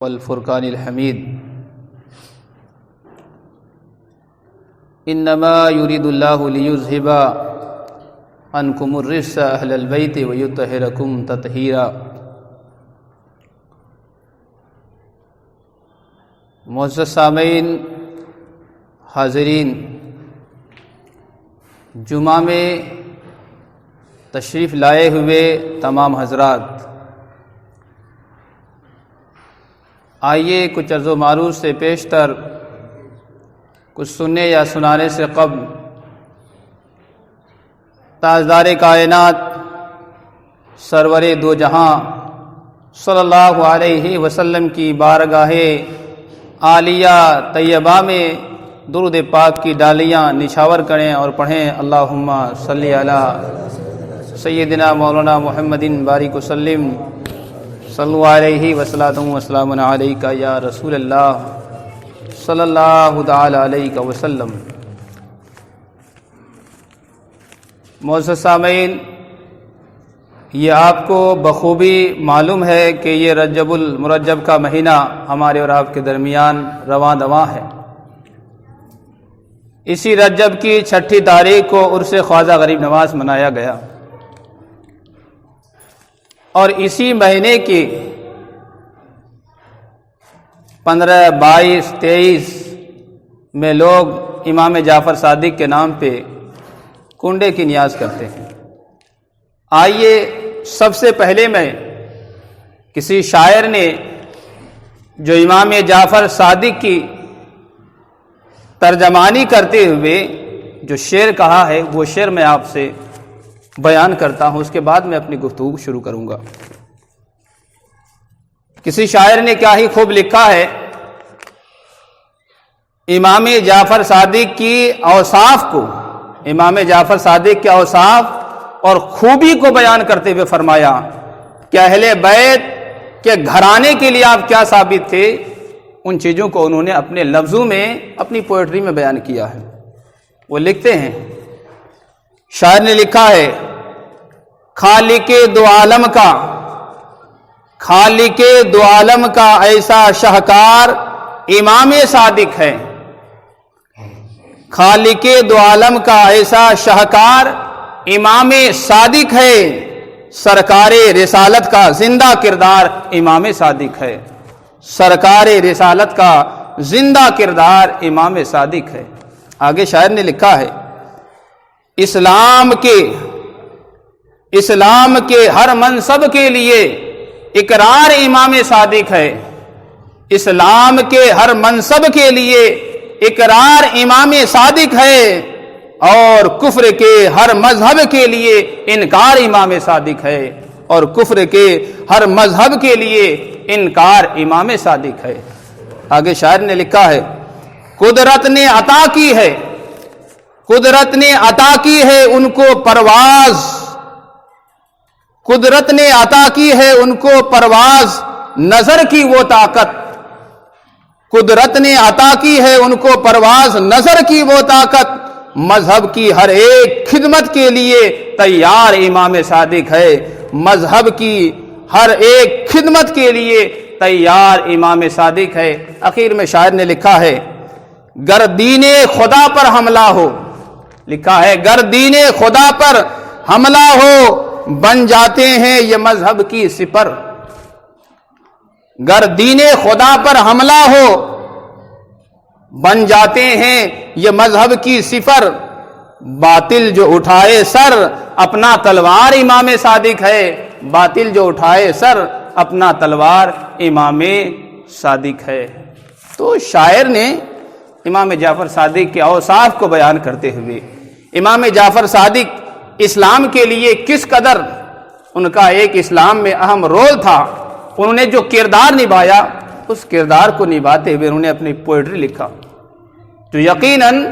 والفرقان الحمید انما یرید اللہ لیذھب عنکم الرجس اہل البیت ویطہرکم تطہیرا۔ معزز سامعین، حاضرین، جمعہ میں تشریف لائے ہوئے تمام حضرات، آئیے کچھ عرض و معروض سے پیشتر کچھ سننے یا سنانے سے قبل تاجدار کائنات سرور دو جہاں صلی اللہ علیہ وسلم کی بارگاہ عالیہ طیبہ میں درود پاک کی ڈالیاں نچھاور کریں اور پڑھیں اللہم صلی علی سیدنا مولانا محمد بارک وسلم صلو علیہ وسلم وسلام علیکہ یا رسول اللہ صلی اللہ تعالی علیہ وسلم۔ معزز سامعین، یہ آپ کو بخوبی معلوم ہے کہ یہ رجب المرجب کا مہینہ ہمارے اور آپ کے درمیان رواں دواں ہے۔ اسی رجب کی 6 تاریخ کو عرس خواجہ غریب نواز منایا گیا، اور اسی مہینے کی 15، 22، 23 میں لوگ امام جعفر صادق کے نام پہ کنڈے کی نیاز کرتے ہیں۔ آئیے سب سے پہلے میں کسی شاعر نے جو امام جعفر صادق کی ترجمانی کرتے ہوئے جو شعر کہا ہے وہ شعر میں آپ سے بیان کرتا ہوں، اس کے بعد میں اپنی گفتگو شروع کروں گا۔ کسی شاعر نے کیا ہی خوب لکھا ہے، امام جعفر صادق کی اوصاف کو، امام جعفر صادق کے اوصاف اور خوبی کو بیان کرتے ہوئے فرمایا کہ اہل بیت کے گھرانے کے لیے آپ کیا ثابت تھے، ان چیزوں کو انہوں نے اپنے لفظوں میں اپنی پوئٹری میں بیان کیا ہے۔ وہ لکھتے ہیں، شاعر نے لکھا ہے، خالق دو عالم کا، خالق دو عالم کا ایسا شاہکار امام صادق ہے، خالق دو عالم کا ایسا شاہکار امام صادق ہے، سرکار رسالت کا زندہ کردار امام صادق ہے، سرکار رسالت کا زندہ کردار امام صادق ہے۔ آگے شاعر نے لکھا ہے، اسلام کے ہر منصب کے لیے اقرار امام صادق ہے، اسلام کے ہر منصب کے لیے اقرار امام صادق ہے، اور کفر کے ہر مذہب کے لیے انکار امام صادق ہے، اور کفر کے ہر مذہب کے لیے انکار امام صادق ہے۔ آگے شاعر نے لکھا ہے، قدرت نے عطا کی ہے، قدرت نے عطا کی ہے ان کو پرواز، قدرت نے عطا کی ہے ان کو پرواز، نظر کی وہ طاقت، قدرت نے عطا کی ہے ان کو پرواز، نظر کی وہ طاقت، مذہب کی ہر ایک خدمت کے لیے تیار امام صادق ہے، مذہب کی ہر ایک خدمت کے لیے تیار امام صادق ہے۔ آخر میں شاعر نے لکھا ہے، گر دین خدا پر حملہ ہو، لکھا ہے گر دین خدا پر حملہ ہو، بن جاتے ہیں یہ مذہب کی سپر، گر دین خدا پر حملہ ہو بن جاتے ہیں یہ مذہب کی سپر، باطل جو اٹھائے سر اپنا تلوار امام صادق ہے، باطل جو اٹھائے سر اپنا تلوار امام صادق ہے۔ تو شاعر نے امام جعفر صادق کے اوصاف کو بیان کرتے ہوئے امام جعفر صادق اسلام کے لیے کس قدر ان کا ایک اسلام میں اہم رول تھا، انہوں نے جو کردار نبھایا، اس کردار کو نبھاتے ہوئے انہوں نے اپنی پوئٹری لکھا، جو یقیناً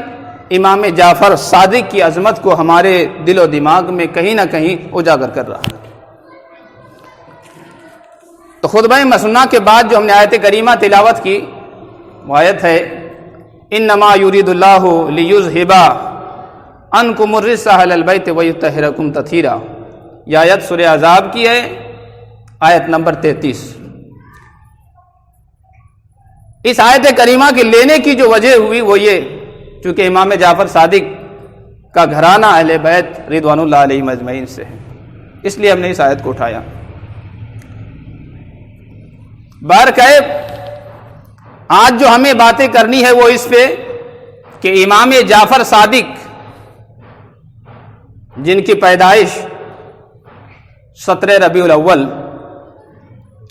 امام جعفر صادق کی عظمت کو ہمارے دل و دماغ میں کہیں نہ کہیں اجاگر کر رہا ہے۔ تو خطبہ مسنہ کے بعد جو ہم نے آیت کریمہ تلاوت کی، وہ آیت ہے، انما یرید اللہ لیذھب عنکم الرجس اہل البیت ویطہرکم تطہیرا۔ یہ آیت سورہ احزاب کی ہے، آیت نمبر 33۔ اس آیت کریمہ کے لینے کی جو وجہ ہوئی وہ یہ، چونکہ امام جعفر صادق کا گھرانہ اہل بیت رضوان اللہ علیہم اجمعین سے ہے، اس لیے ہم نے اس آیت کو اٹھایا۔ بہرکیف آج جو ہمیں باتیں کرنی ہے وہ اس پہ کہ امام جعفر صادق جن کی پیدائش 17 ربیع الاول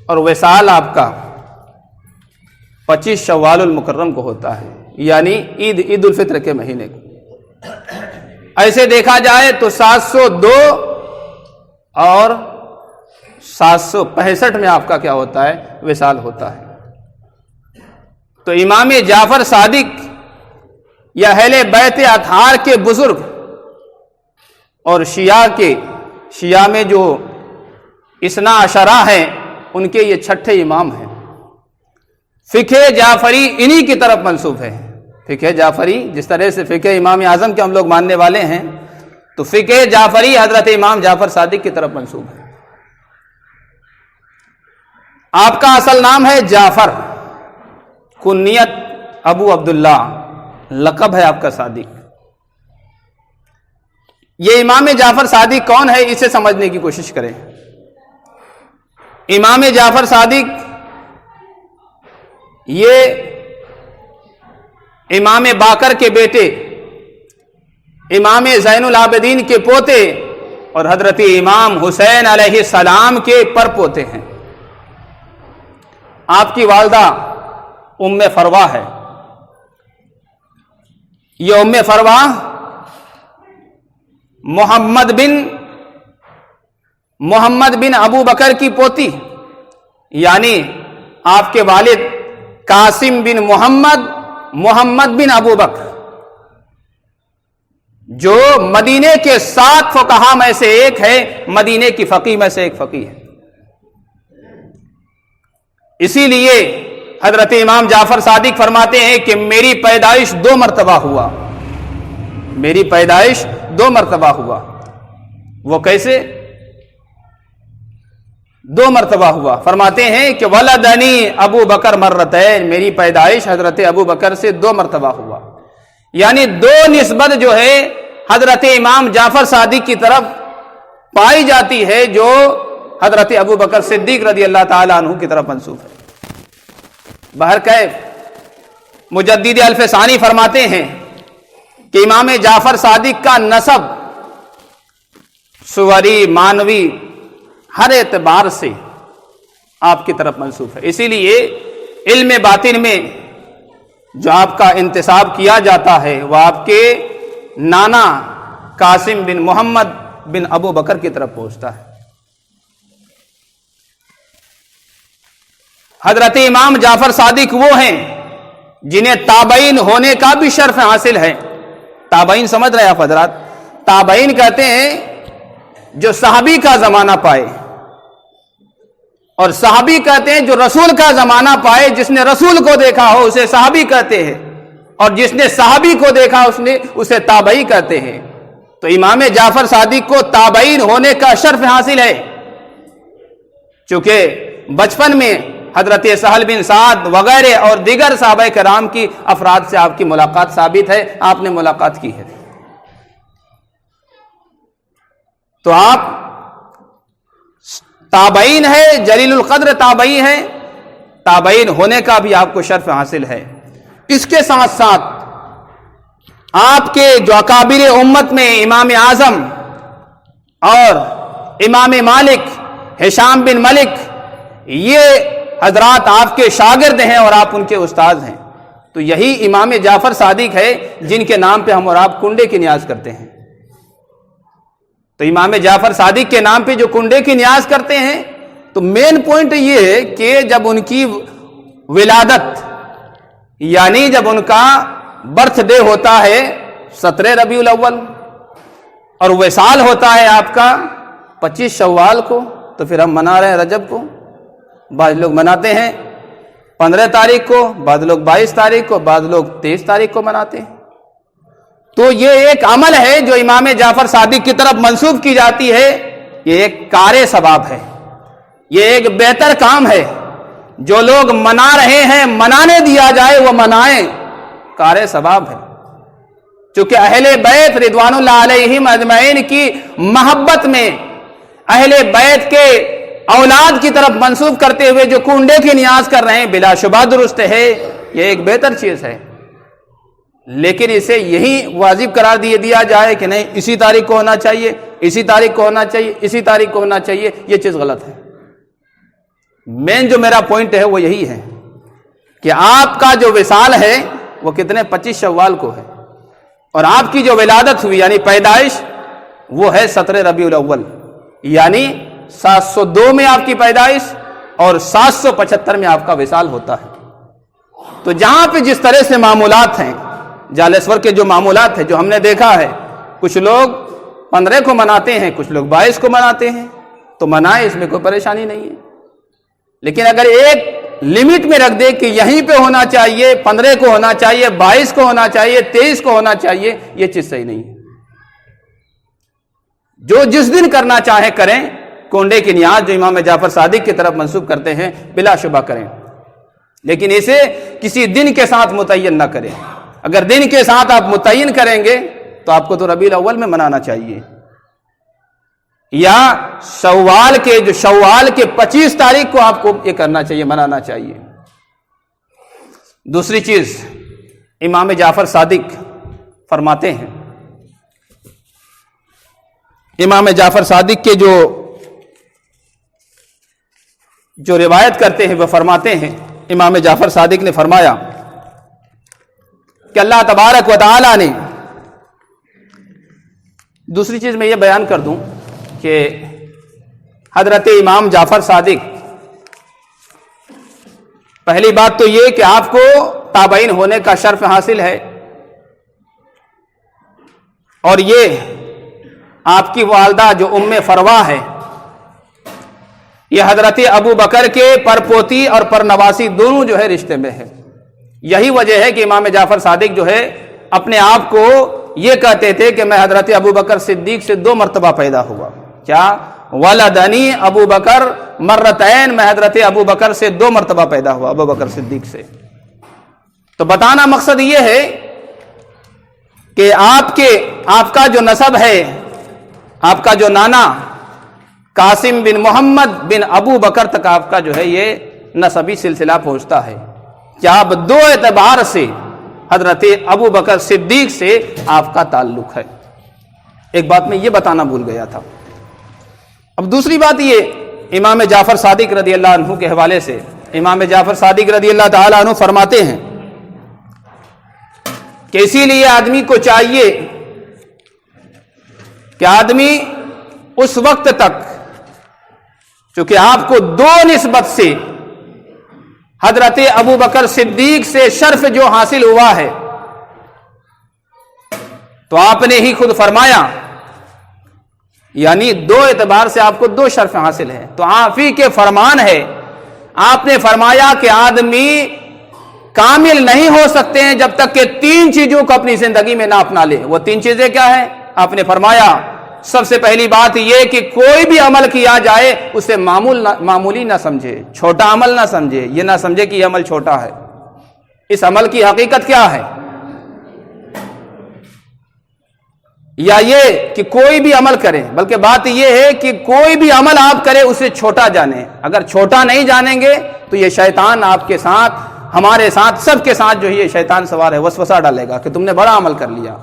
اور وصال آپ کا 25 شوال المکرم کو ہوتا ہے، یعنی عید الفطر کے مہینے کو۔ ایسے دیکھا جائے تو 702 اور 765 میں آپ کا کیا ہوتا ہے؟ وصال ہوتا ہے۔ تو امام جعفر صادق یا اہل بیت اطہار کے بزرگ اور شیعہ میں جو اثنا عشرہ ہیں ان کے یہ چھٹے امام ہیں۔ فقہ جعفری انہی کی طرف منسوب ہے۔ فقہ جعفری جس طرح سے فقہ امام اعظم کے ہم لوگ ماننے والے ہیں، تو فقہ جعفری حضرت امام جعفر صادق کی طرف منسوب ہے۔ آپ کا اصل نام ہے جعفر، کنیت ابو عبداللہ، لقب ہے آپ کا صادق۔ یہ امام جعفر صادق کون ہے اسے سمجھنے کی کوشش کریں۔ امام جعفر صادق یہ امام باقر کے بیٹے، امام زین العابدین کے پوتے اور حضرت امام حسین علیہ السلام کے پر پوتے ہیں۔ آپ کی والدہ ام فروا ہے۔ یہ ام فروا محمد بن ابو بکر کی پوتی، یعنی آپ کے والد قاسم بن محمد بن ابو بکر، جو مدینے کے 7 فقہا میں سے ایک ہے، مدینے کی فقیہ میں سے ایک فقیہ ہے۔ اسی لیے حضرت امام جعفر صادق فرماتے ہیں کہ میری پیدائش 2 مرتبہ ہوا، میری پیدائش 2 مرتبہ ہوا۔ وہ کیسے 2 مرتبہ ہوا؟ فرماتے ہیں کہ ولدنی ابو بکر مرتین، میری پیدائش حضرت ابو بکر سے 2 مرتبہ ہوا، یعنی 2 نسبت جو ہے حضرت امام جعفر صادق کی طرف پائی جاتی ہے، جو حضرت ابو بکر صدیق رضی اللہ تعالیٰ عنہ کی طرف منسوب ہے۔ بہرکیف مجدد الفسانی فرماتے ہیں کہ امام جعفر صادق کا نسب سوری مانوی ہر اعتبار سے آپ کی طرف منسوب ہے۔ اسی لیے علم باطن میں جو آپ کا انتساب کیا جاتا ہے وہ آپ کے نانا قاسم بن محمد بن ابو بکر کی طرف پہنچتا ہے۔ حضرت امام جعفر صادق وہ ہیں جنہیں تابعین ہونے کا بھی شرف حاصل ہے۔ تابعین سمجھ رہے آپ حضرات؟ تابعین کہتے ہیں جو صحابی کا زمانہ پائے، اور صحابی کہتے ہیں جو رسول کا زمانہ پائے، جس نے رسول کو دیکھا ہو اسے صحابی کہتے ہیں، اور جس نے صحابی کو دیکھا اسے تابعی کہتے ہیں۔ تو امام جعفر صادق کو تابعین ہونے کا شرف حاصل ہے، چونکہ بچپن میں حضرت سہل بن سعد وغیرہ اور دیگر صحابہ کرام کی افراد سے آپ کی ملاقات ثابت ہے، آپ نے ملاقات کی ہے۔ تو آپ تابعین ہے، جلیل القدر تابعی ہے، تابعین ہونے کا بھی آپ کو شرف حاصل ہے۔ اس کے ساتھ ساتھ آپ کے جو اکابر امت میں امام اعظم اور امام مالک ہشام بن ملک، یہ حضرات آپ کے شاگرد ہیں اور آپ ان کے استاد ہیں۔ تو یہی امام جعفر صادق ہے جن کے نام پہ ہم اور آپ کنڈے کی نیاز کرتے ہیں۔ تو امام جعفر صادق کے نام پہ جو کنڈے کی نیاز کرتے ہیں، تو مین پوائنٹ یہ ہے کہ جب ان کی ولادت یعنی جب ان کا برتھ ڈے ہوتا ہے 17 ربیع الاول اور وصال ہوتا ہے آپ کا 25 شوال کو، تو پھر ہم منا رہے ہیں رجب کو۔ بعض لوگ مناتے ہیں 15 تاریخ کو، بعض لوگ 22 تاریخ کو، بعض لوگ 23 تاریخ کو مناتے ہیں۔ تو یہ ایک عمل ہے جو امام جعفر صادق کی طرف منسوب کی جاتی ہے، یہ ایک کار ثواب ہے، یہ ایک بہتر کام ہے جو لوگ منا رہے ہیں منانے دیا جائے وہ منائیں، کار ثواب ہے۔ چونکہ اہل بیت رضوان اللہ علیہم اجمعین کی محبت میں اہل بیت کے اولاد کی طرف منسوب کرتے ہوئے جو کنڈے کی نیاز کر رہے ہیں بلا شبہ درست ہے، یہ ایک بہتر چیز ہے، لیکن اسے یہی واجب قرار دیا جائے کہ نہیں اسی تاریخ کو ہونا چاہیے، اسی تاریخ کو ہونا چاہیے، اسی تاریخ کو ہونا چاہیے، یہ چیز غلط ہے۔ مین جو میرا پوائنٹ ہے وہ یہی ہے کہ آپ کا جو وصال ہے وہ کتنے 25 شوال کو ہے، اور آپ کی جو ولادت ہوئی یعنی پیدائش وہ ہے 17 ربیع الاول، یعنی 702 میں آپ کی پیدائش اور 775 میں آپ کا وصال ہوتا ہے۔ تو جہاں پہ جس طرح سے معمولات ہیں، جالسور کے جو معمولات ہیں جو ہم نے دیکھا ہے، کچھ لوگ 15 کو مناتے ہیں، کچھ لوگ 22 کو مناتے ہیں، تو منائے، اس میں کوئی پریشانی نہیں ہے، لیکن اگر ایک لمٹ میں رکھ دے کہ یہیں پہ ہونا چاہیے، 15 کو ہونا چاہیے، 22 کو ہونا چاہیے، 23 کو ہونا چاہیے، یہ چیز صحیح نہیں ہے۔ جو جس دن کرنا چاہے کریں، کنڈے کی نیاز جو امام جعفر صادق کی طرف منسوب کرتے ہیں بلا شبہ کریں، لیکن اسے کسی دن کے ساتھ متعین نہ کریں۔ اگر دن کے ساتھ آپ متعین کریں گے تو آپ کو تو ربیع الاول میں منانا چاہیے، یا شوال کے 25 تاریخ کو آپ کو یہ کرنا چاہیے، منانا چاہیے۔ دوسری چیز امام جعفر صادق فرماتے ہیں، امام جعفر صادق کے جو روایت کرتے ہیں وہ فرماتے ہیں، امام جعفر صادق نے فرمایا کہ اللہ تبارک و تعالی نے، دوسری چیز میں یہ بیان کر دوں کہ حضرت امام جعفر صادق، پہلی بات تو یہ کہ آپ کو تابعین ہونے کا شرف حاصل ہے، اور یہ آپ کی والدہ جو ام فروا ہے، یہ حضرت ابو بکر کے پرپوتی اور پرنواسی دونوں جو ہے رشتے میں ہے۔ یہی وجہ ہے کہ امام جعفر صادق جو ہے اپنے آپ کو یہ کہتے تھے کہ میں حضرت ابو بکر صدیق سے 2 مرتبہ پیدا ہوا، کیا ولدنی ابو بکر مرتین، میں حضرت ابو بکر سے 2 مرتبہ پیدا ہوا، ابو بکر صدیق سے۔ تو بتانا مقصد یہ ہے کہ آپ کا جو نسب ہے، آپ کا جو نانا قاسم بن محمد بن ابو بکر تک آپ کا جو ہے یہ نسبی سلسلہ پہنچتا ہے، کیا آپ 2 اعتبار سے حضرت ابو بکر صدیق سے آپ کا تعلق ہے۔ ایک بات میں یہ بتانا بھول گیا تھا۔ اب دوسری بات یہ، امام جعفر صادق رضی اللہ عنہ کے حوالے سے امام جعفر صادق رضی اللہ تعالی عنہ فرماتے ہیں کہ اسی لیے آدمی کو چاہیے کہ آدمی اس وقت تک، چونکہ آپ کو 2 نسبت سے حضرت ابو بکر صدیق سے شرف جو حاصل ہوا ہے، تو آپ نے ہی خود فرمایا، یعنی 2 اعتبار سے آپ کو 2 شرف حاصل ہے، تو آپ ہی کے فرمان ہے۔ آپ نے فرمایا کہ آدمی کامل نہیں ہو سکتے ہیں جب تک کہ 3 چیزوں کو اپنی زندگی میں نہ اپنا لے۔ وہ 3 چیزیں کیا ہیں؟ آپ نے فرمایا سب سے پہلی بات یہ کہ کوئی بھی عمل کیا جائے اسے معمولی نہ سمجھے، چھوٹا عمل نہ سمجھے، یہ نہ سمجھے کہ یہ عمل چھوٹا ہے، اس عمل کی حقیقت کیا ہے، یا یہ کہ کوئی بھی عمل کرے، بلکہ بات یہ ہے کہ کوئی بھی عمل آپ کرے اسے چھوٹا جانیں۔ اگر چھوٹا نہیں جانیں گے تو یہ شیطان آپ کے ساتھ، ہمارے ساتھ، سب کے ساتھ جو یہ شیطان سوار ہے، وسوسہ ڈالے گا کہ تم نے بڑا عمل کر لیا۔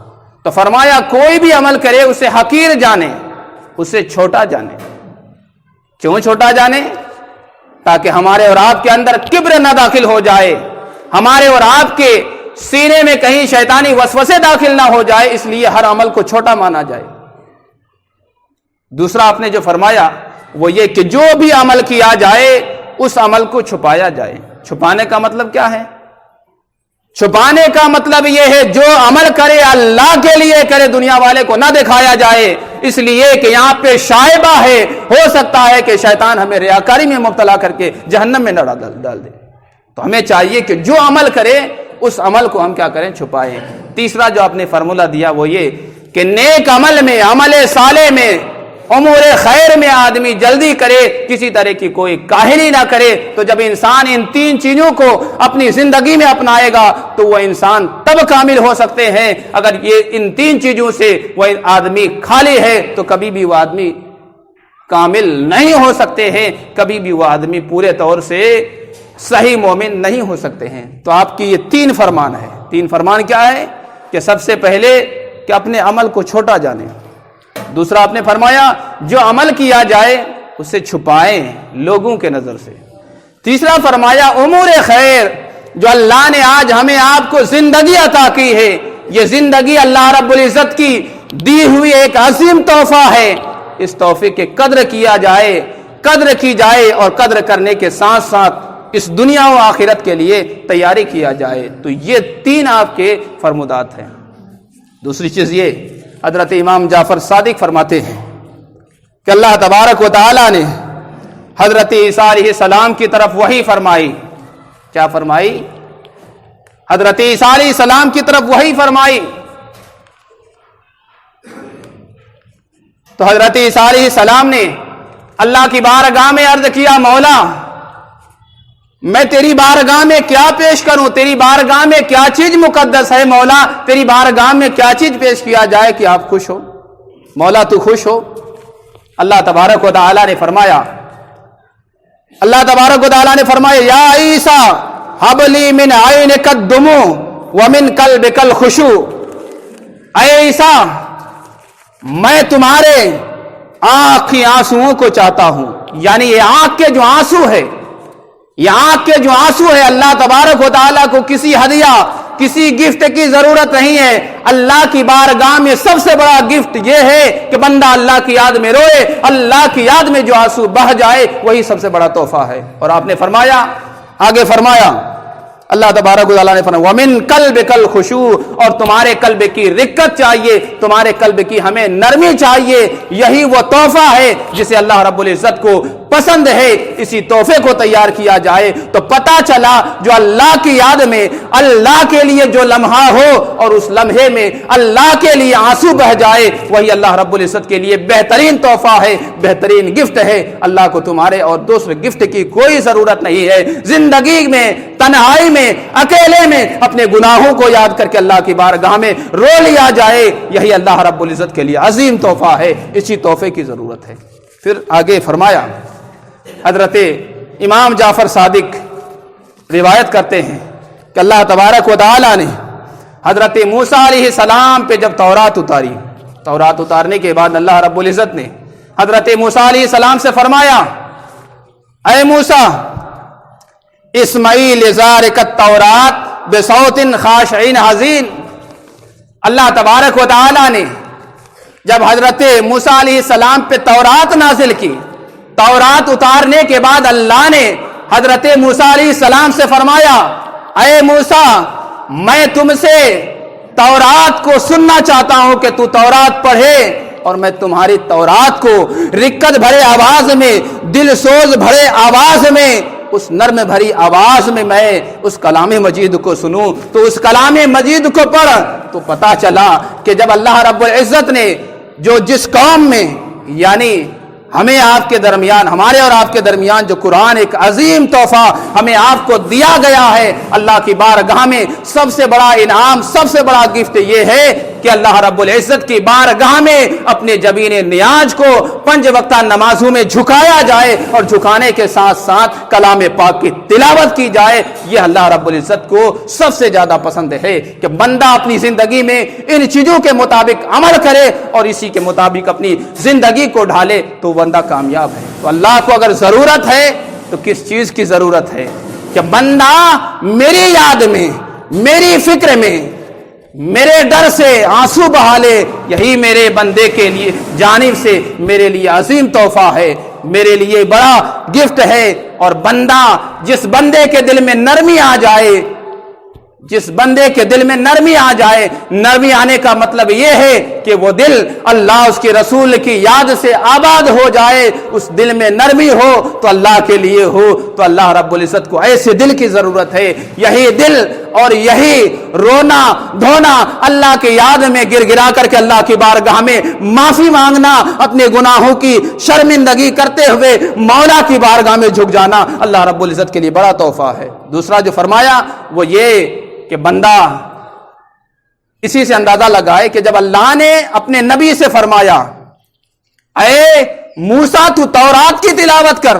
تو فرمایا کوئی بھی عمل کرے اسے حقیر جانے، اسے چھوٹا جانے۔ کیوں چھوٹا جانے؟ تاکہ ہمارے اور آپ کے اندر کبر نہ داخل ہو جائے، ہمارے اور آپ کے سینے میں کہیں شیطانی وسوسے داخل نہ ہو جائے، اس لیے ہر عمل کو چھوٹا مانا جائے۔ دوسرا آپ نے جو فرمایا وہ یہ کہ جو بھی عمل کیا جائے اس عمل کو چھپایا جائے۔ چھپانے کا مطلب کیا ہے؟ چھپانے کا مطلب یہ ہے جو عمل کرے اللہ کے لیے کرے، دنیا والے کو نہ دکھایا جائے، اس لیے کہ یہاں پہ شائبہ ہے، ہو سکتا ہے کہ شیطان ہمیں ریاکاری میں مبتلا کر کے جہنم میں نہ ڈال دے۔ تو ہمیں چاہیے کہ جو عمل کرے اس عمل کو ہم کیا کریں؟ چھپائیں۔ تیسرا جو آپ نے فارمولہ دیا وہ یہ کہ نیک عمل میں، عمل صالح میں امور خیر میں آدمی جلدی کرے، کسی طرح کی کوئی کاہلی نہ کرے۔ تو جب انسان ان تین چیزوں کو اپنی زندگی میں اپنائے گا تو وہ انسان تب کامل ہو سکتے ہیں۔ اگر یہ ان تین چیزوں سے وہ آدمی خالی ہے تو کبھی بھی وہ آدمی کامل نہیں ہو سکتے ہیں، کبھی بھی وہ آدمی پورے طور سے صحیح مومن نہیں ہو سکتے ہیں۔ تو آپ کی یہ تین فرمان ہے۔ تین فرمان کیا ہے؟ کہ سب سے پہلے کہ اپنے عمل کو چھوٹا جانیں، دوسرا آپ نے فرمایا جو عمل کیا جائے اسے چھپائیں لوگوں کے نظر سے، تیسرا فرمایا امور خیر جو اللہ نے آج ہمیں آپ کو زندگی عطا کی ہے، یہ زندگی اللہ رب العزت کی دی ہوئی ایک عظیم تحفہ ہے، اس تحفے کے قدر کیا جائے، قدر کی جائے، اور قدر کرنے کے ساتھ ساتھ اس دنیا و آخرت کے لیے تیاری کیا جائے۔ تو یہ تین آپ کے فرمودات ہیں۔ دوسری چیز یہ، حضرت امام جعفر صادق فرماتے ہیں کہ اللہ تبارک و تعالی نے حضرت عیسیٰ علیہ السلام کی طرف وحی فرمائی۔ کیا فرمائی؟ حضرت عیسیٰ علیہ السلام کی طرف وحی فرمائی۔ تو حضرت عیسیٰ علیہ السلام نے اللہ کی بارگاہ میں عرض کیا، مولا میں تیری بارگاہ میں کیا پیش کروں، تیری بارگاہ میں کیا چیز مقدس ہے مولا، تیری بارگاہ میں کیا چیز پیش کیا جائے کہ آپ خوش ہو، مولا تو خوش ہو۔ اللہ تبارک و تعالی نے فرمایا، اللہ تبارک و تعالی نے فرمایا یا عیسیٰ ہب لی من عینک الدموع ومن قلبک الخشوع، اے عیسیٰ میں تمہارے آنکھ کی آنسوؤں کو چاہتا ہوں، یعنی یہ آنکھ کے جو آنسو ہے، یہ آنکھ کے جو آنسو ہے، اللہ تبارک و تعالیٰ کو کسی ہدیہ کسی گفٹ کی ضرورت نہیں ہے۔ اللہ کی بارگاہ میں سب سے بڑا گفٹ یہ ہے کہ بندہ اللہ کی یاد میں روئے، اللہ کی یاد میں جو آنسو بہہ جائے وہی سب سے بڑا تحفہ ہے۔ اور آپ نے فرمایا، آگے فرمایا اللہ تبارک و تعالیٰ نے فرمایا وَمِن قَلْبِكَ الْخُشُوعُ، اور تمہارے قلب کی رقت چاہیے، تمہارے قلب کی ہمیں نرمی چاہیے، یہی وہ تحفہ ہے جسے اللہ رب العزت کو پسند ہے۔ اسی تحفے کو تیار کیا جائے تو پتہ چلا جو اللہ کی یاد میں اللہ کے لیے جو لمحہ ہو اور اس لمحے میں اللہ کے لیے آنسو بہ جائے وہی اللہ رب العزت کے لیے بہترین تحفہ ہے، بہترین گفٹ ہے۔ اللہ کو تمہارے اور دوسرے گفٹ کی کوئی ضرورت نہیں ہے۔ زندگی میں تنہائی میں اکیلے میں اپنے گناہوں کو یاد کر کے اللہ کی بارگاہ میں رو لیا جائے، یہی اللہ رب العزت کے لیے عظیم تحفہ ہے، اسی تحفے کی ضرورت ہے۔ پھر آگے فرمایا، حضرت امام جعفر صادق روایت کرتے ہیں کہ اللہ تبارک و تعالی نے حضرت موسیٰ علیہ السلام پہ جب تورات اتاری، تورات اتارنے کے بعد اللہ رب العزت نے حضرت موسیٰ علیہ السلام سے فرمایا، اے موسیٰ اسمعی لذارک التورات بصوت خاشعین حزین۔ اللہ تبارک و تعالی نے جب حضرت موسیٰ علیہ السلام پہ تورات نازل کی، تورات اتارنے کے بعد اللہ نے حضرت موسیٰ علیہ السلام سے فرمایا، اے موسیٰ میں تم سے تورات کو سننا چاہتا ہوں کہ تو تورات پڑھے، اور میں تمہاری تورات کو رقت بھرے آواز میں، دل سوز بھرے آواز میں، اس نرم بھری آواز میں اس کلام مجید کو سنوں۔ تو اس کلام مجید کو پڑھ تو پتا چلا کہ جب اللہ رب العزت نے جو جس قوم میں، یعنی ہمیں آپ کے درمیان، ہمارے اور آپ کے درمیان جو قرآن ایک عظیم تحفہ ہمیں آپ کو دیا گیا ہے، اللہ کی بارگاہ میں سب سے بڑا انعام، سب سے بڑا گفٹ یہ ہے کہ اللہ رب العزت کی بارگاہ میں اپنے جبین نیاز کو 5 وقتہ نمازوں میں جھکایا جائے، اور جھکانے کے ساتھ ساتھ کلام پاک کی تلاوت کی جائے۔ یہ اللہ رب العزت کو سب سے زیادہ پسند ہے کہ بندہ اپنی زندگی میں ان چیزوں کے مطابق عمل کرے اور اسی کے مطابق اپنی زندگی کو ڈھالے تو بندہ کامیاب ہے۔ تو اللہ کو اگر ضرورت ہے تو کس چیز کی ضرورت ہے؟ کہ بندہ میری یاد میں، میری فکر میں، میرے ڈر سے آنسو بہا لے، یہی میرے بندے کے لیے جانب سے میرے لیے عظیم تحفہ ہے، میرے لیے بڑا گفٹ ہے۔ اور بندہ، جس بندے کے دل میں نرمی آ جائے، جس بندے کے دل میں نرمی آ جائے، نرمی آنے کا مطلب یہ ہے کہ وہ دل اللہ اس کے رسول کی یاد سے آباد ہو جائے، اس دل میں نرمی ہو تو اللہ کے لیے ہو۔ تو اللہ رب العزت کو ایسے دل کی ضرورت ہے، یہی دل اور یہی رونا دھونا اللہ کی یاد میں گر گرا کر کے اللہ کی بارگاہ میں معافی مانگنا، اپنے گناہوں کی شرمندگی کرتے ہوئے مولا کی بارگاہ میں جھک جانا اللہ رب العزت کے لیے بڑا تحفہ ہے۔ دوسرا جو فرمایا وہ یہ کہ بندہ اسی سے اندازہ لگائے کہ جب اللہ نے اپنے نبی سے فرمایا اے موسیٰ تو تورات کی تلاوت کر،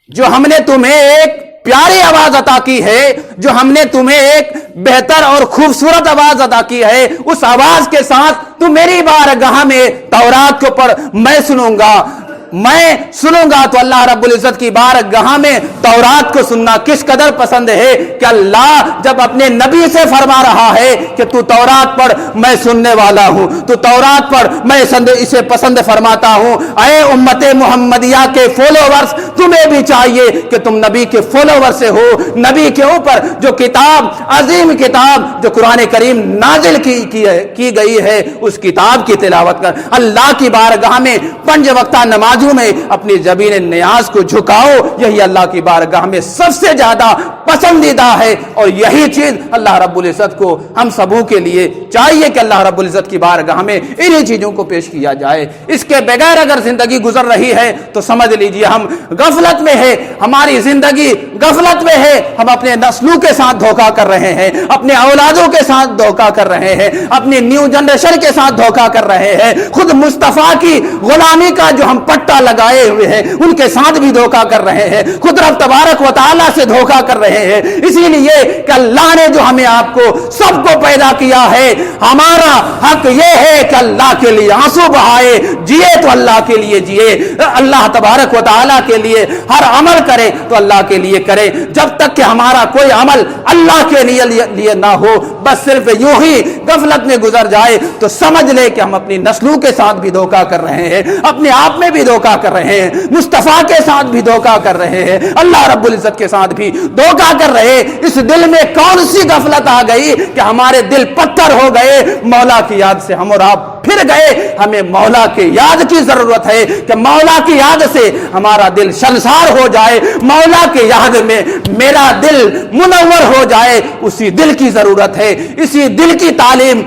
جو ہم نے تمہیں ایک پیاری آواز عطا کی ہے، جو ہم نے تمہیں ایک بہتر اور خوبصورت آواز عطا کی ہے، اس آواز کے ساتھ تو میری بارگاہ میں تورات کو پڑھ، میں سنوں گا تو اللہ رب العزت کی بارگاہ میں تورات کو سننا کس قدر پسند ہے کہ اللہ جب اپنے نبی سے فرما رہا ہے کہ تو تورات پڑھ، میں سننے والا ہوں، تو تورات پڑھ، میں اسے پسند فرماتا ہوں۔ اے امت محمدیہ کے فالوورز، تمہیں بھی چاہیے کہ تم نبی کے فالوور سے ہو، نبی کے اوپر جو کتاب، عظیم کتاب جو قرآن کریم نازل کی گئی ہے، اس کتاب کی تلاوت کر، اللہ کی بارگاہ میں 5 وقتہ نماز میں اپنی زبین نیاز کو جھکاؤ، یہی اللہ کی بارگاہ میں سب سے زیادہ پسندیدہ ہے، اور یہی چیز اللہ رب العزت کو ہم سبوں کے لیے چاہیے کہ اللہ رب العزت کی بارگاہ میں انہی چیزوں کو پیش کیا جائے۔ اس کے بغیر اگر زندگی گزر رہی ہے تو سمجھ لیجئے ہم غفلت میں ہے، ہماری زندگی غفلت میں ہے، ہم اپنے نسلوں کے ساتھ دھوکہ کر رہے ہیں، اپنے اولادوں کے ساتھ دھوکہ کر رہے ہیں، اپنی نیو جنریشن کے ساتھ دھوکہ کر رہے ہیں، خود مصطفیٰ کی غلامی کا جو ہم پٹا لگائے ہوئے ہیں ان کے ساتھ بھی دھوکہ کر رہے ہیں، خود رب تبارک و تعالیٰ سے دھوکہ کر رہے ہیں۔ اسی لیے کہ اللہ نے جو ہمیں آپ کو سب کو پیدا کیا ہے، ہمارا حق یہ ہے کہ اللہ کے لیے آنسو بہائے، جیے تو اللہ کے لیے جیے، اللہ تبارک و تعالیٰ کے لیے ہر عمل کرے تو اللہ کے لیے کرے۔ جب تک کہ ہمارا کوئی عمل اللہ کے لیے نہ ہو، بس صرف یوں ہی غفلت میں گزر جائے، تو سمجھ لے کہ ہم اپنی نسلوں کے ساتھ بھی دھوکہ کر رہے ہیں، اپنے آپ میں بھی دھوکہ کر رہے ہیں، مصطفیٰ کے ساتھ بھی دھوکہ کر رہے ہیں، اللہ رب العزت کے ساتھ بھی دھوکہ کر رہے ہیں۔ اس دل میں کون سی غفلت آ گئی کہ ہمارے دل پتھر ہو گئے، مولا کی یاد سے ہم اور آپ پھر گئے۔ ہمیں مولا کی یاد کی ضرورت ہے کہ مولا کی یاد سے ہمارا دل شرمسار ہو جائے، مولا کی یاد میں میرا دل منور ہو جائے، اسی دل کی ضرورت ہے، اسی دل کی تعلیم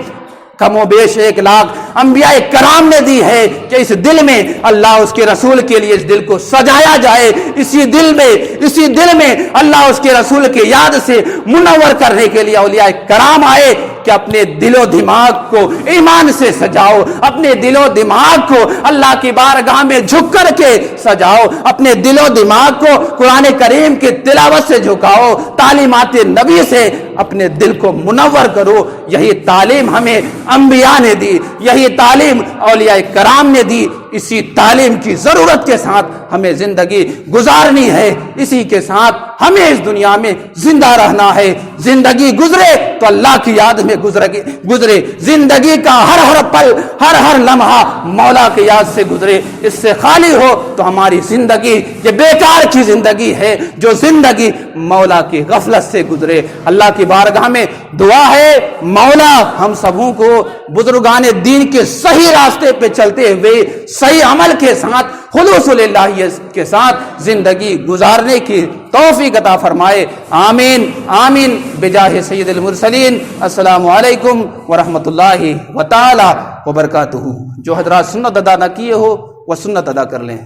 کم و بیش 1 لاکھ انبیاء کرام نے دی ہے کہ اس دل میں اللہ اس کے رسول کے لیے اس دل کو سجایا جائے، اسی دل میں اللہ اس کے رسول کی یاد سے منور کرنے کے لیے اولیاء کرام آئے کہ اپنے دل و دماغ کو ایمان سے سجاؤ، اپنے دل و دماغ کو اللہ کی بارگاہ میں جھک کر کے سجاؤ، اپنے دل و دماغ کو قرآن کریم کی تلاوت سے جھکاؤ، تعلیمات نبی سے اپنے دل کو منور کرو۔ یہی تعلیم ہمیں انبیاء نے دی، یہی تعلیم اولیاء کرام نے دی، اسی تعلیم کی ضرورت کے ساتھ ہمیں زندگی گزارنی ہے، اسی کے ساتھ ہمیں اس دنیا میں زندہ رہنا ہے۔ زندگی گزرے تو اللہ کی یاد میں گزرے، زندگی کا ہر پل، ہر لمحہ مولا کی یاد سے گزرے۔ اس سے خالی ہو تو ہماری زندگی یہ بیکار کی زندگی ہے، جو زندگی مولا کی غفلت سے گزرے۔ اللہ کی بارگاہ میں دعا ہے مولا ہم سبوں کو بزرگان دین کے صحیح راستے پہ چلتے ہوئے صحیح عمل کے ساتھ خلوص للہ کے ساتھ زندگی گزارنے کی توفیق عطا فرمائے۔ آمین آمین بجاہ سید المرسلین۔ السلام علیکم ورحمۃ اللہ وتعالی وبرکاتہ۔ جو حضرات سنت ادا نہ کیے ہو وہ سنت ادا کر لیں۔